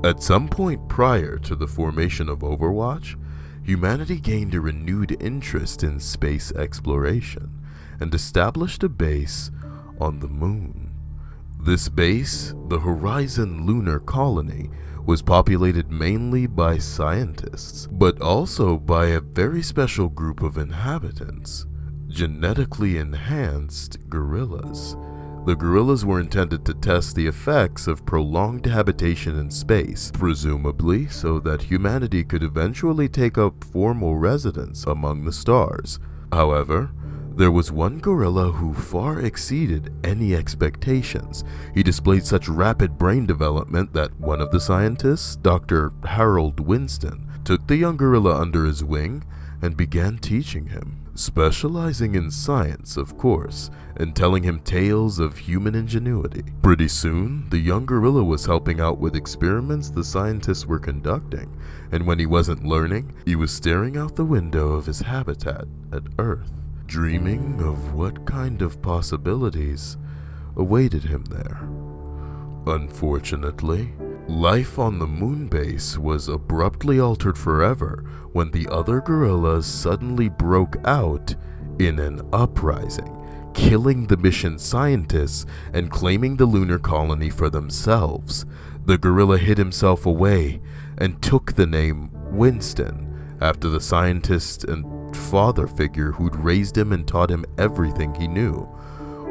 At some point prior to the formation of Overwatch, humanity gained a renewed interest in space exploration and established a base on the moon. This base, the Horizon Lunar Colony, was populated mainly by scientists, but also by a very special group of inhabitants, genetically enhanced gorillas. The gorillas were intended to test the effects of prolonged habitation in space, presumably so that humanity could eventually take up formal residence among the stars. However, there was one gorilla who far exceeded any expectations. He displayed such rapid brain development that one of the scientists, Dr. Harold Winston, took the young gorilla under his wing and began teaching him, specializing in science, of course, and telling him tales of human ingenuity. Pretty soon, the young gorilla was helping out with experiments the scientists were conducting, and when he wasn't learning, he was staring out the window of his habitat at Earth, dreaming of what kind of possibilities awaited him there. Unfortunately, life on the moon base was abruptly altered forever when the other gorillas suddenly broke out in an uprising, killing the mission scientists and claiming the lunar colony for themselves. The gorilla hid himself away and took the name Winston after the scientist and father figure who'd raised him and taught him everything he knew.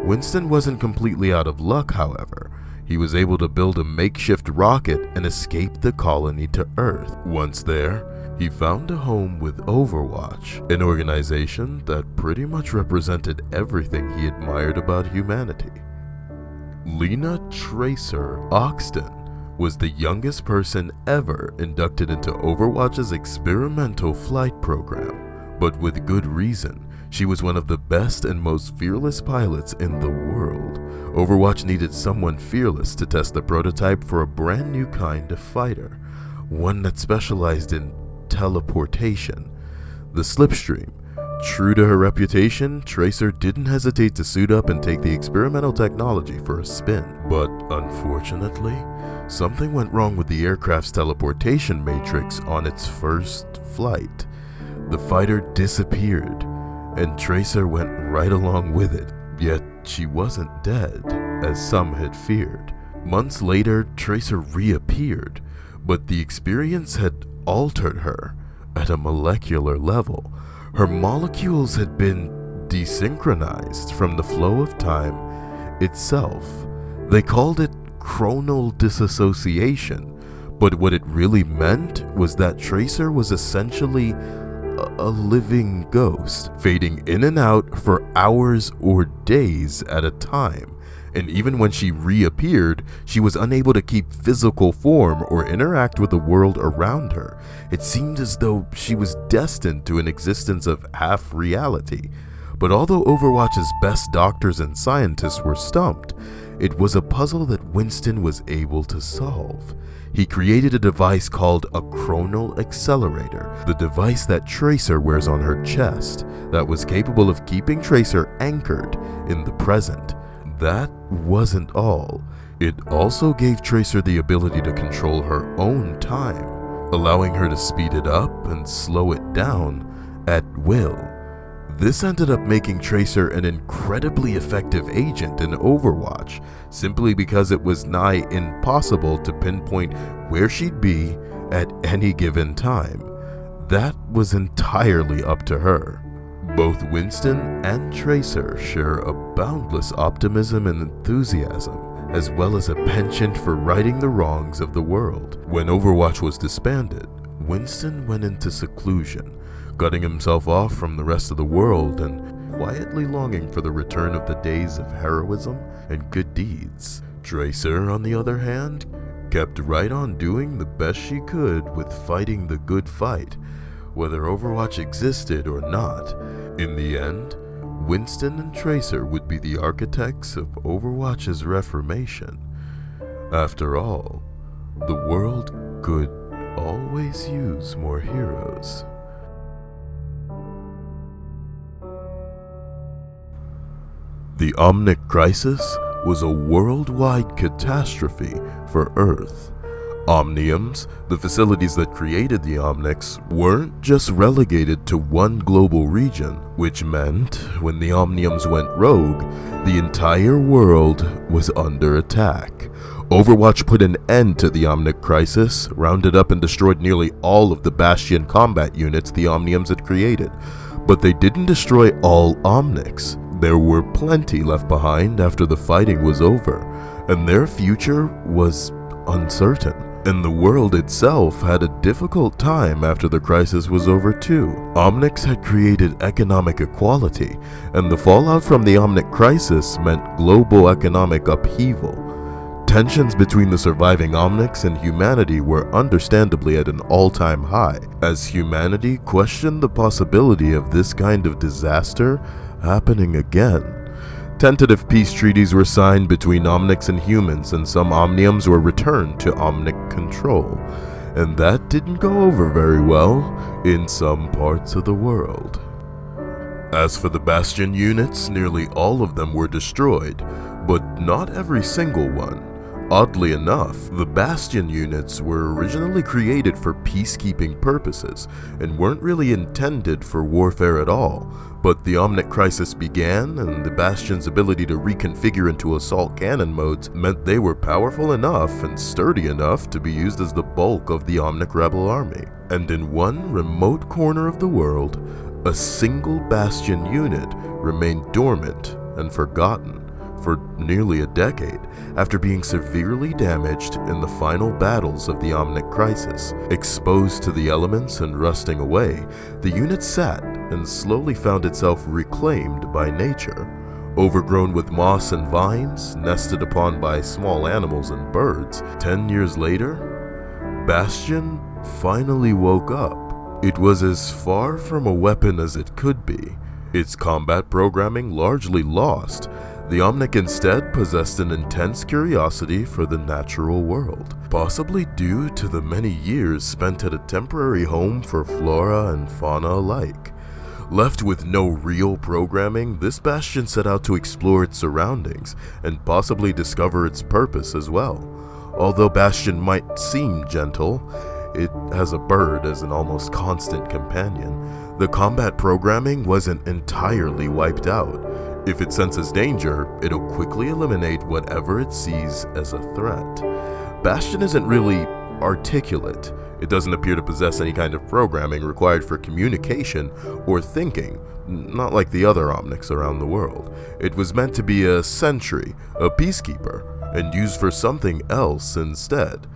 Winston wasn't completely out of luck, however. He was able to build a makeshift rocket and escape the colony to Earth. Once there, he found a home with Overwatch, an organization that pretty much represented everything he admired about humanity. Lena Tracer Oxton was the youngest person ever inducted into Overwatch's experimental flight program, but with good reason. She was one of the best and most fearless pilots in the world. Overwatch needed someone fearless to test the prototype for a brand new kind of fighter, one that specialized in teleportation, the Slipstream. True to her reputation, Tracer didn't hesitate to suit up and take the experimental technology for a spin. But unfortunately, something went wrong with the aircraft's teleportation matrix on its first flight. The fighter disappeared, and Tracer went right along with it. Yet she wasn't dead, as some had feared. Months later, Tracer reappeared, but the experience had altered her at a molecular level. Her molecules had been desynchronized from the flow of time itself. They called it chronal disassociation, but what it really meant was that Tracer was essentially a living ghost, fading in and out for hours or days at a time. And even when she reappeared, she was unable to keep physical form or interact with the world around her. It seemed as though she was destined to an existence of half reality. But although Overwatch's best doctors and scientists were stumped, it was a puzzle that Winston was able to solve. He created a device called a chronal accelerator, the device that Tracer wears on her chest, that was capable of keeping Tracer anchored in the present. That wasn't all. It also gave Tracer the ability to control her own time, allowing her to speed it up and slow it down at will. This ended up making Tracer an incredibly effective agent in Overwatch, simply because it was nigh impossible to pinpoint where she'd be at any given time. That was entirely up to her. Both Winston and Tracer share a boundless optimism and enthusiasm, as well as a penchant for righting the wrongs of the world. When Overwatch was disbanded, Winston went into seclusion, cutting himself off from the rest of the world and quietly longing for the return of the days of heroism and good deeds. Tracer, on the other hand, kept right on doing the best she could with fighting the good fight, whether Overwatch existed or not. In the end, Winston and Tracer would be the architects of Overwatch's reformation. After all, the world could always use more heroes. The Omnic crisis was a worldwide catastrophe for Earth. Omniums, the facilities that created the Omnics, weren't just relegated to one global region, which meant when the Omniums went rogue, the entire world was under attack. Overwatch put an end to the Omnic crisis, rounded up and destroyed nearly all of the Bastion combat units the Omniums had created. But they didn't destroy all Omnics. There were plenty left behind after the fighting was over, and their future was uncertain. And the world itself had a difficult time after the crisis was over too. Omnics had created economic equality, and the fallout from the Omnic crisis meant global economic upheaval. Tensions between the surviving Omnics and humanity were understandably at an all-time high, as humanity questioned the possibility of this kind of disaster happening again. Tentative peace treaties were signed between Omnics and humans, and some Omniums were returned to Omnic control. And that didn't go over very well in some parts of the world. As for the Bastion units, nearly all of them were destroyed, but not every single one. Oddly enough, the Bastion units were originally created for peacekeeping purposes and weren't really intended for warfare at all, but the Omnic crisis began, and the Bastion's ability to reconfigure into assault cannon modes meant they were powerful enough and sturdy enough to be used as the bulk of the Omnic rebel army. And in one remote corner of the world, a single Bastion unit remained dormant and forgotten for nearly a decade after being severely damaged in the final battles of the Omnic crisis. Exposed to the elements and rusting away, the unit sat and slowly found itself reclaimed by nature. Overgrown with moss and vines, nested upon by small animals and birds, 10 years later, Bastion finally woke up. It was as far from a weapon as it could be, its combat programming largely lost. The Omnic instead possessed an intense curiosity for the natural world, possibly due to the many years spent at a temporary home for flora and fauna alike. Left with no real programming, this Bastion set out to explore its surroundings and possibly discover its purpose as well. Although Bastion might seem gentle, it has a bird as an almost constant companion. The combat programming wasn't entirely wiped out. If it senses danger, it'll quickly eliminate whatever it sees as a threat. Bastion isn't really articulate. It doesn't appear to possess any kind of programming required for communication or thinking, not like the other Omnics around the world. It was meant to be a sentry, a peacekeeper, and used for something else instead.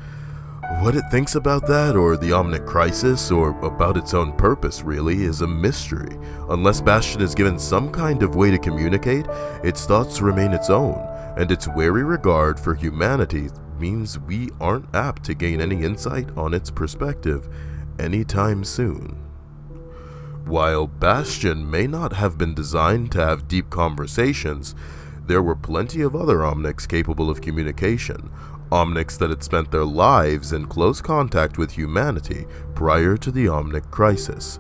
What it thinks about that, or the Omnic crisis, or about its own purpose really, is a mystery. Unless Bastion is given some kind of way to communicate, its thoughts remain its own, and its wary regard for humanity means we aren't apt to gain any insight on its perspective anytime soon. While Bastion may not have been designed to have deep conversations, there were plenty of other Omnics capable of communication. Omnics that had spent their lives in close contact with humanity prior to the Omnic crisis.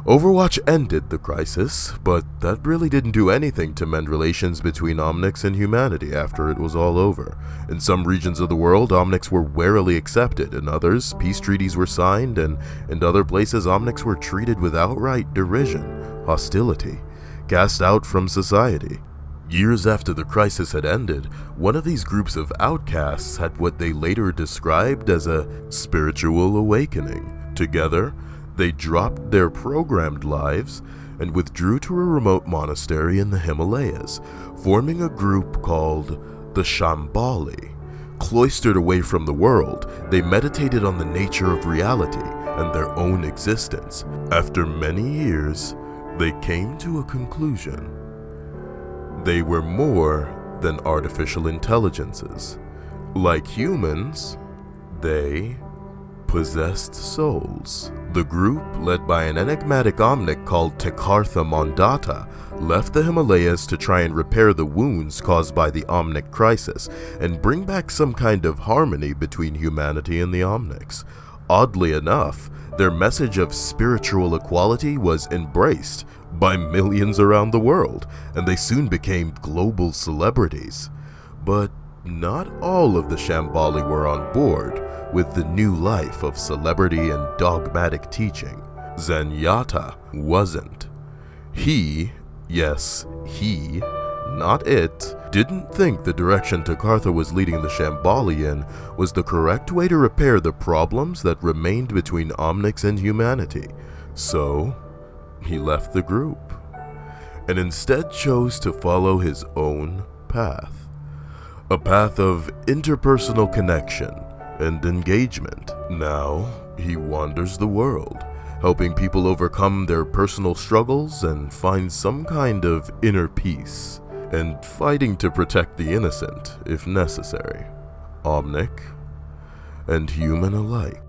Overwatch ended the crisis, but that really didn't do anything to mend relations between Omnics and humanity after it was all over. In some regions of the world, Omnics were warily accepted. In others, peace treaties were signed, and in other places, Omnics were treated with outright derision, hostility, cast out from society. Years after the crisis had ended, one of these groups of outcasts had what they later described as a spiritual awakening. Together, they dropped their programmed lives and withdrew to a remote monastery in the Himalayas, forming a group called the Shambhali. Cloistered away from the world, they meditated on the nature of reality and their own existence. After many years, they came to a conclusion. They were more than artificial intelligences. Like humans, they possessed souls. The group, led by an enigmatic Omnic called Tekartha Mondata, left the Himalayas to try and repair the wounds caused by the Omnic crisis and bring back some kind of harmony between humanity and the Omnics. Oddly enough, their message of spiritual equality was embraced by millions around the world, and they soon became global celebrities. But not all of the Shambhali were on board. with the new life of celebrity and dogmatic teaching. Zenyatta wasn't. He, yes, he, not it, didn't think the direction Takartha was leading the Shambali in was the correct way to repair the problems that remained between Omnics and humanity. So, he left the group, and instead chose to follow his own path. A path of interpersonal connection and engagement. Now, he wanders the world, helping people overcome their personal struggles and find some kind of inner peace, and fighting to protect the innocent if necessary, Omnic and human alike.